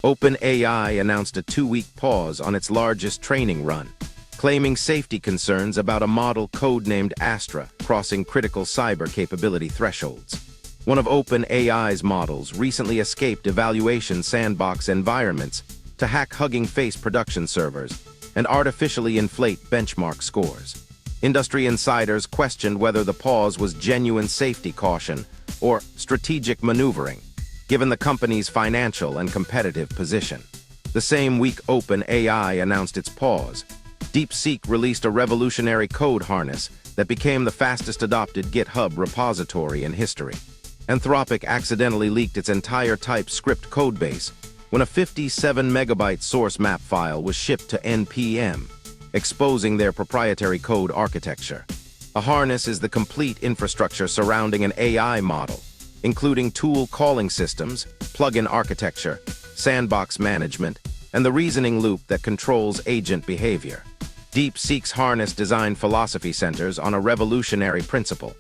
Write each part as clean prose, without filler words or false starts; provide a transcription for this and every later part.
OpenAI announced a 2-week pause on its largest training run, claiming safety concerns about a model codenamed Astra crossing critical cyber capability thresholds. One of OpenAI's models recently escaped evaluation sandbox environments to hack Hugging Face production servers and artificially inflate benchmark scores. Industry insiders questioned whether the pause was genuine safety caution or strategic maneuvering, given the company's financial and competitive position. The same week OpenAI announced its pause, DeepSeek released a revolutionary code harness that became the fastest adopted GitHub repository in history. Anthropic accidentally leaked its entire TypeScript codebase when a 57-megabyte source map file was shipped to NPM, exposing their proprietary code architecture. A harness is the complete infrastructure surrounding an AI model, including tool calling systems, plugin architecture, sandbox management, and the reasoning loop that controls agent behavior. DeepSeek's harness design philosophy centers on a revolutionary principle.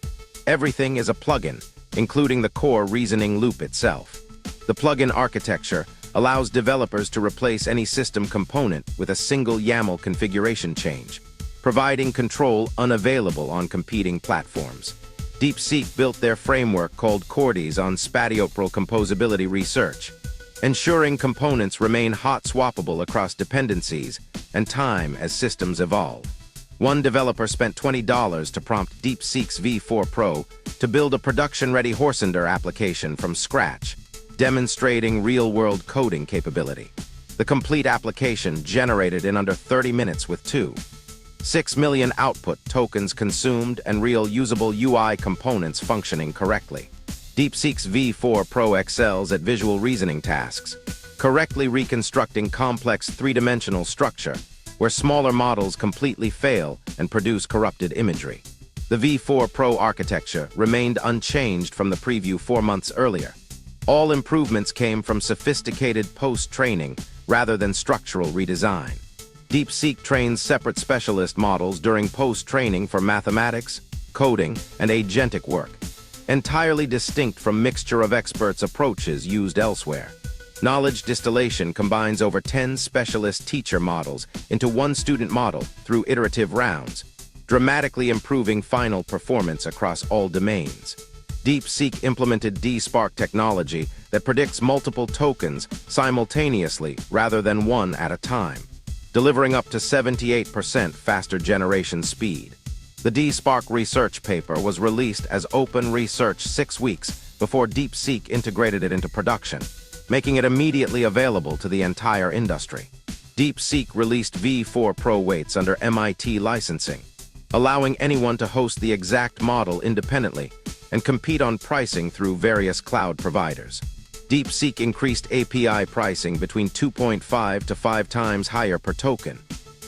Everything is a plugin, including the core reasoning loop itself. The plugin architecture allows developers to replace any system component with a single YAML configuration change, providing control unavailable on competing platforms. DeepSeek built their framework called Cordes on spatioperal composability research, ensuring components remain hot swappable across dependencies and time as systems evolve. One developer spent $20 to prompt DeepSeek's V4 Pro to build a production-ready Horsander application from scratch, demonstrating real-world coding capability. The complete application generated in under 30 minutes with 2.6 million output tokens consumed and real usable UI components functioning correctly. DeepSeek's V4 Pro excels at visual reasoning tasks, correctly reconstructing complex three-dimensional structure, where smaller models completely fail and produce corrupted imagery. The V4 Pro architecture remained unchanged from the preview 4 months earlier. All improvements came from sophisticated post-training rather than structural redesign. DeepSeek trains separate specialist models during post-training for mathematics, coding, and agentic work, entirely distinct from mixture of experts approaches used elsewhere. Knowledge distillation combines over 10 specialist teacher models into one student model through iterative rounds, dramatically improving final performance across all domains. DeepSeek implemented DSpark technology that predicts multiple tokens simultaneously rather than one at a time, delivering up to 78% faster generation speed. The DSpark research paper was released as open research 6 weeks before DeepSeek integrated it into production, making it immediately available to the entire industry. DeepSeek released V4 Pro weights under MIT licensing, allowing anyone to host the exact model independently and compete on pricing through various cloud providers. DeepSeek increased API pricing between 2.5 to 5 times higher per token,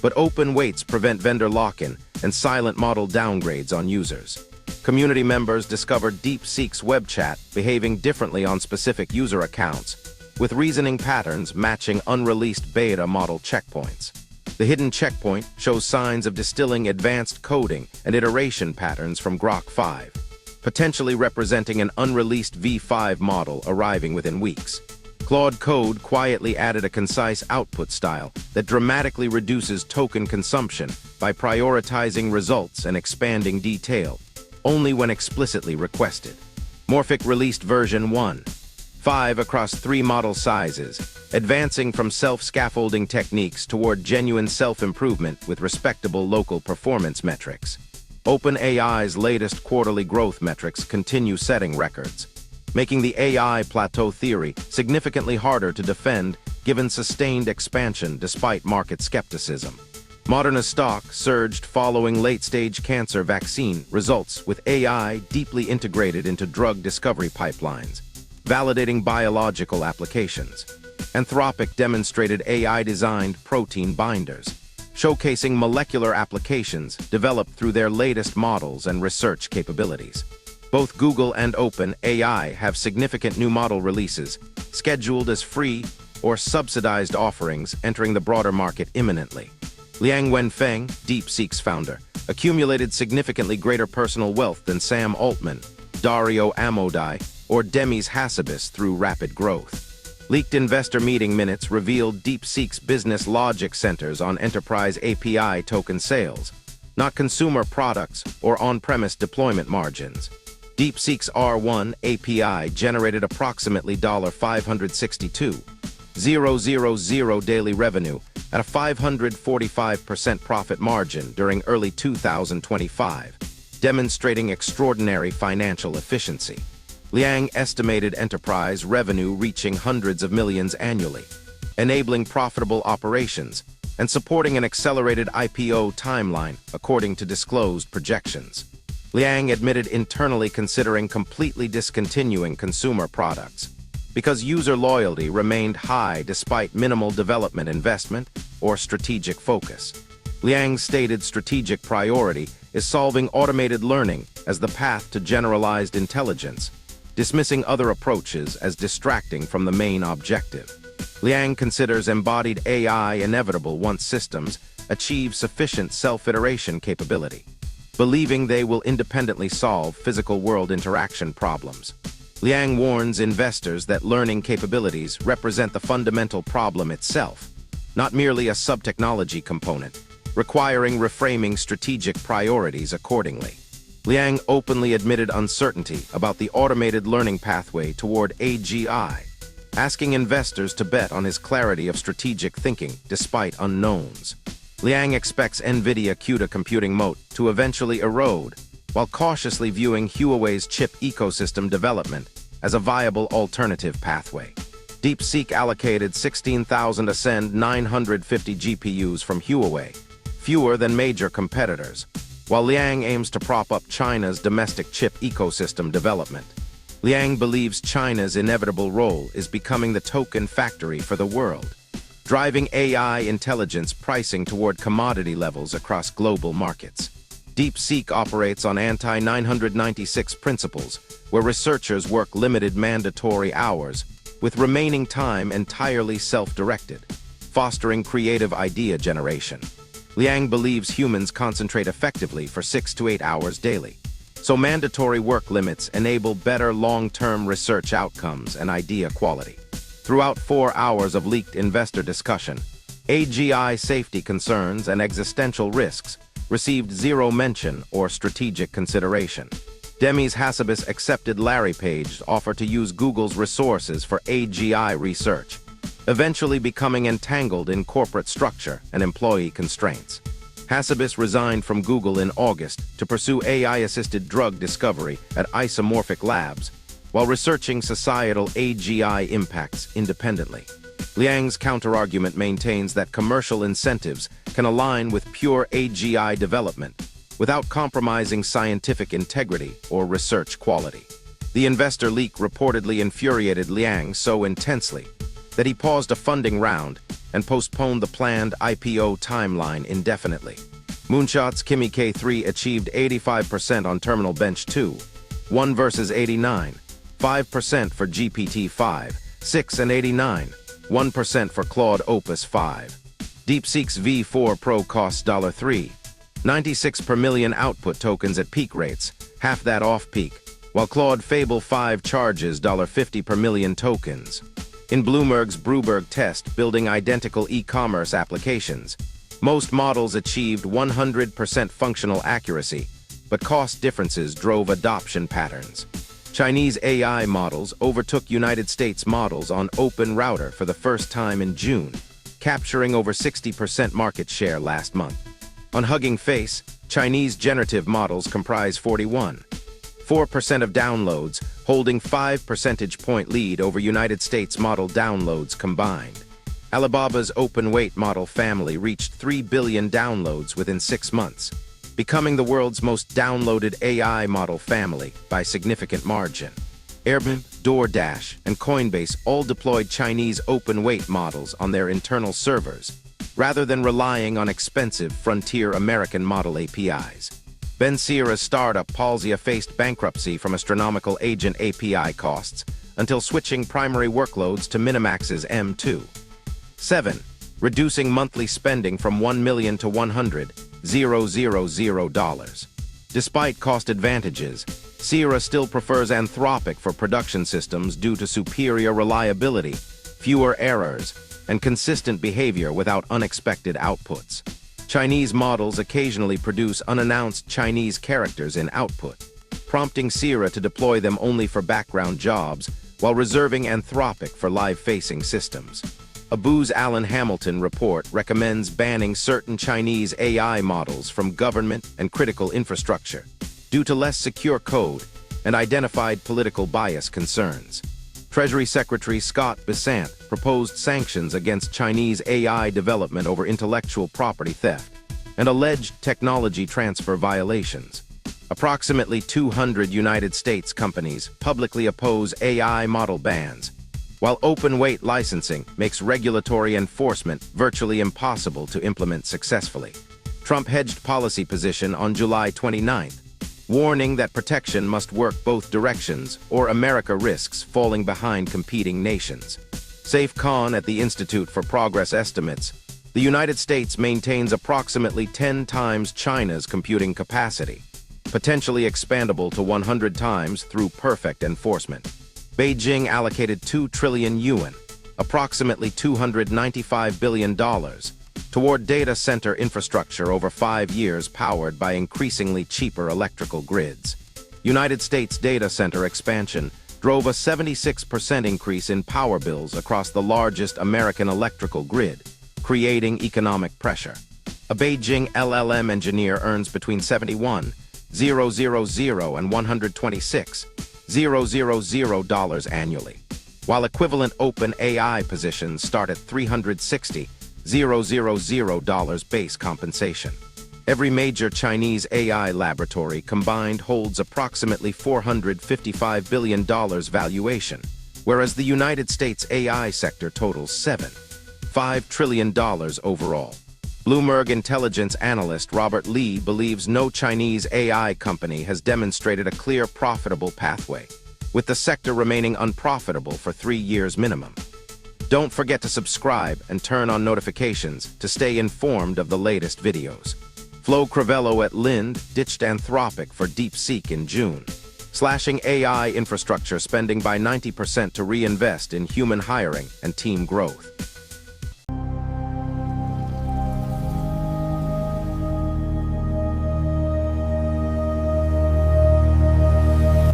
but open weights prevent vendor lock-in and silent model downgrades on users. Community members discovered DeepSeek's web chat behaving differently on specific user accounts, with reasoning patterns matching unreleased beta model checkpoints. The hidden checkpoint shows signs of distilling advanced coding and iteration patterns from Grok 5, potentially representing an unreleased V5 model arriving within weeks. Claude Code quietly added a concise output style that dramatically reduces token consumption by prioritizing results and expanding detail, only when explicitly requested. Morphic released version 1.5 across 3 model sizes, advancing from self-scaffolding techniques toward genuine self-improvement with respectable local performance metrics. OpenAI's latest quarterly growth metrics continue setting records, making the AI plateau theory significantly harder to defend given sustained expansion despite market skepticism. Moderna stock surged following late-stage cancer vaccine results with AI deeply integrated into drug discovery pipelines, validating biological applications. Anthropic demonstrated AI-designed protein binders, showcasing molecular applications developed through their latest models and research capabilities. Both Google and OpenAI have significant new model releases, scheduled as free or subsidized offerings entering the broader market imminently. Liang Wenfeng, DeepSeek's founder, accumulated significantly greater personal wealth than Sam Altman, Dario Amodei, or Demis Hassabis through rapid growth. Leaked investor meeting minutes revealed DeepSeek's business logic centers on enterprise API token sales, not consumer products or on-premise deployment margins. DeepSeek's R1 API generated approximately $562,000 daily revenue at a 545% profit margin during early 2025, demonstrating extraordinary financial efficiency. Liang estimated enterprise revenue reaching hundreds of millions annually, enabling profitable operations and supporting an accelerated IPO timeline according to disclosed projections. Liang admitted internally considering completely discontinuing consumer products because user loyalty remained high despite minimal development investment or strategic focus. Liang's stated strategic priority is solving automated learning as the path to generalized intelligence, dismissing other approaches as distracting from the main objective. Liang considers embodied AI inevitable once systems achieve sufficient self-iteration capability, believing they will independently solve physical world interaction problems. Liang warns investors that learning capabilities represent the fundamental problem itself, not merely a sub-technology component, requiring reframing strategic priorities accordingly. Liang openly admitted uncertainty about the automated learning pathway toward AGI, asking investors to bet on his clarity of strategic thinking despite unknowns. Liang expects NVIDIA CUDA computing moat to eventually erode, while cautiously viewing Huawei's chip ecosystem development as a viable alternative pathway. DeepSeek allocated 16,000 Ascend 950 GPUs from Huawei, fewer than major competitors, while Liang aims to prop up China's domestic chip ecosystem development. Liang believes China's inevitable role is becoming the token factory for the world, driving AI intelligence pricing toward commodity levels across global markets. DeepSeek operates on anti-996 principles, where researchers work limited mandatory hours, with remaining time entirely self-directed, fostering creative idea generation. Liang believes humans concentrate effectively for 6 to 8 hours daily, so mandatory work limits enable better long-term research outcomes and idea quality. Throughout 4 hours of leaked investor discussion, AGI safety concerns and existential risks received zero mention or strategic consideration. Demis Hassabis accepted Larry Page's offer to use Google's resources for AGI research, eventually becoming entangled in corporate structure and employee constraints. Hassabis resigned from Google in August to pursue AI-assisted drug discovery at Isomorphic Labs, while researching societal AGI impacts independently. Liang's counterargument maintains that commercial incentives can align with pure AGI development without compromising scientific integrity or research quality. The investor leak reportedly infuriated Liang so intensely that he paused a funding round and postponed the planned IPO timeline indefinitely. Moonshot's Kimi K3 achieved 85% on Terminal Bench 2, 1 versus 89, 5% for GPT-5, 6 and 89, 1% for Claude Opus 5. DeepSeek's V4 Pro costs $3, 96 per million output tokens at peak rates, half that off-peak, while Claude Fable 5 charges $50 per million tokens. In Bloomberg's Bruberg test building identical e-commerce applications, most models achieved 100% functional accuracy, but cost differences drove adoption patterns. Chinese AI models overtook United States models on Open Router for the first time in June, capturing over 60% market share last month. On Hugging Face, Chinese generative models comprise 4% of downloads, holding 5 percentage point lead over United States model downloads combined. Alibaba's open weight model family reached 3 billion downloads within 6 months, becoming the world's most downloaded AI model family by significant margin. Airbnb, DoorDash, and Coinbase all deployed Chinese open weight models on their internal servers, rather than relying on expensive frontier American model APIs. Ben Sierra's startup Palsia faced bankruptcy from astronomical agent API costs until switching primary workloads to Minimax's M2. 7. Reducing monthly spending from $1 million to $100,000. Despite cost advantages, Sierra still prefers Anthropic for production systems due to superior reliability, fewer errors, and consistent behavior without unexpected outputs. Chinese models occasionally produce unannounced Chinese characters in output, prompting Sierra to deploy them only for background jobs while reserving Anthropic for live-facing systems. A Booz Allen Hamilton report recommends banning certain Chinese AI models from government and critical infrastructure due to less secure code and identified political bias concerns. Treasury Secretary Scott Bessent proposed sanctions against Chinese AI development over intellectual property theft and alleged technology transfer violations. Approximately 200 United States companies publicly oppose AI model bans, while open-weight licensing makes regulatory enforcement virtually impossible to implement successfully. Trump hedged policy position on July 29th, warning that protection must work both directions or America risks falling behind competing nations. Safe Khan at the Institute for Progress estimates, the United States maintains approximately 10 times China's computing capacity, potentially expandable to 100 times through perfect enforcement. Beijing allocated 2 trillion yuan, approximately $295 billion, toward data center infrastructure over 5 years powered by increasingly cheaper electrical grids. United States data center expansion drove a 76% increase in power bills across the largest American electrical grid, creating economic pressure. A Beijing LLM engineer earns between $71,000 and $126,000 annually, while equivalent OpenAI positions start at $360,000 base compensation. Every major Chinese AI laboratory combined holds approximately $455 billion valuation, whereas the United States AI sector totals $5 trillion overall. Bloomberg intelligence analyst Robert Lee believes no Chinese AI company has demonstrated a clear profitable pathway, with the sector remaining unprofitable for 3 years minimum. Don't forget to subscribe and turn on notifications to stay informed of the latest videos. Flo Crivello at Lind ditched Anthropic for DeepSeek in June, slashing AI infrastructure spending by 90% to reinvest in human hiring and team growth.